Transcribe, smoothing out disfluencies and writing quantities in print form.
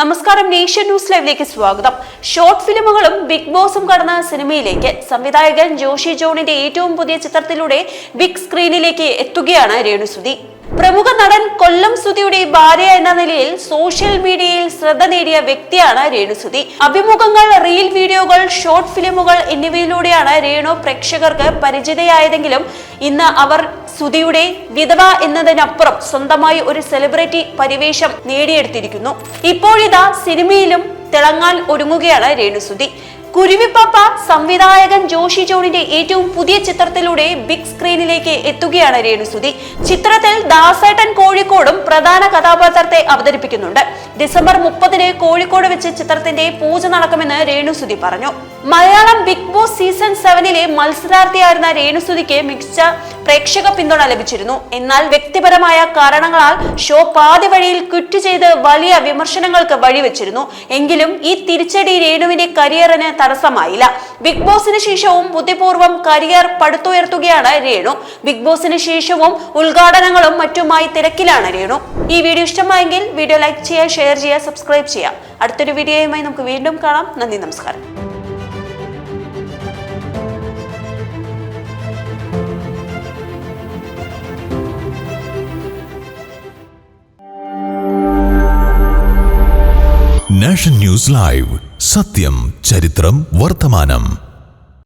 നമസ്കാരം, nation news ലൈവിലേക്ക് സ്വാഗതം. ഷോർട്ട് ഫിലിമുകളും ബിഗ് ബോസും കടന്ന സിനിമയിലേക്ക് സംവിധായകൻ ജോഷി ജോണിന്റെ ഏറ്റവും പുതിയ ചിത്രത്തിലൂടെ ബിഗ് സ്ക്രീനിലേക്ക് എത്തുകയാണ് രേണുസുതി. പ്രമുഖ നടൻ കൊല്ലം സുധിയുടെ ഭാര്യ എന്ന നിലയിൽ സോഷ്യൽ മീഡിയയിൽ ശ്രദ്ധ നേടിയ വ്യക്തിയാണ് രേണുസുതി. അഭിമുഖങ്ങൾ, റീൽ വീഡിയോകൾ, ഷോർട്ട് ഫിലിമുകൾ എന്നിവയിലൂടെയാണ് രേണു പ്രേക്ഷകർക്ക് പരിചിതയായതെങ്കിലും ഇന്ന് അവർ സുധിയുടെ വിധവ എന്നതിനപ്പുറം സ്വന്തമായി ഒരു സെലിബ്രിറ്റി പരിവേഷം നേടിയെടുത്തിരിക്കുന്നു. ഇപ്പോഴിതാ സിനിമയിലും തിളങ്ങാൻ ഒരുങ്ങുകയാണ് രേണുസുതി. കുരുവിപ്പാപ്പ സംവിധായകൻ ജോഷി ജോണിന്റെ ഏറ്റവും പുതിയ ചിത്രത്തിലൂടെ ബിഗ് സ്ക്രീനിലേക്ക് എത്തുകയാണ് രേണുസുതി. ചിത്രത്തിൽ ദാസേട്ടൻ കോഴിക്കോടും പ്രധാന കഥാപാത്രത്തെ അവതരിപ്പിക്കുന്നുണ്ട്. ഡിസംബർ 30 കോഴിക്കോട് വെച്ച് ചിത്രത്തിന്റെ പൂജ നടക്കുമെന്ന് രേണുസുതി പറഞ്ഞു. മലയാളം ബിഗ് ബോസ് സീസൺ 7 മത്സരാർത്ഥിയായിരുന്ന രേണുസുതിക്ക് മികച്ച പ്രേക്ഷക പിന്തുണ ലഭിച്ചിരുന്നു. എന്നാൽ വ്യക്തിപരമായ കാരണങ്ങളാൽ ഷോ പാതി വഴിയിൽ ക്വിറ്റ് ചെയ്ത് വലിയ വിമർശനങ്ങൾക്ക് വഴിവെച്ചിരുന്നു. എങ്കിലും ഈ തിരിച്ചടി രേണുവിന്റെ കരിയറിന് തടസ്സമായില്ല. ബിഗ് ബോസിന് ശേഷവും ബുദ്ധിപൂർവ്വം കരിയർ പടുത്തുയർത്തുകയാണ് രേണു. ബിഗ് ബോസിന് ശേഷവും ഉദ്ഘാടനങ്ങളും മറ്റുമായി തിരക്കിലാണ് രേണു. ഈ വീഡിയോ ഇഷ്ടമായെങ്കിൽ വീഡിയോ ലൈക്ക് ചെയ്യുക, ഷെയർ ചെയ്യുക, സബ്സ്ക്രൈബ് ചെയ്യുക. അടുത്തൊരു വീഡിയോയുമായി നമുക്ക് വീണ്ടും കാണാം. നന്ദി, നമസ്കാരം. നാഷൻ ന്യൂസ് ലൈവ്, സത്യം, ചരിത്രം, വർത്തമാനം.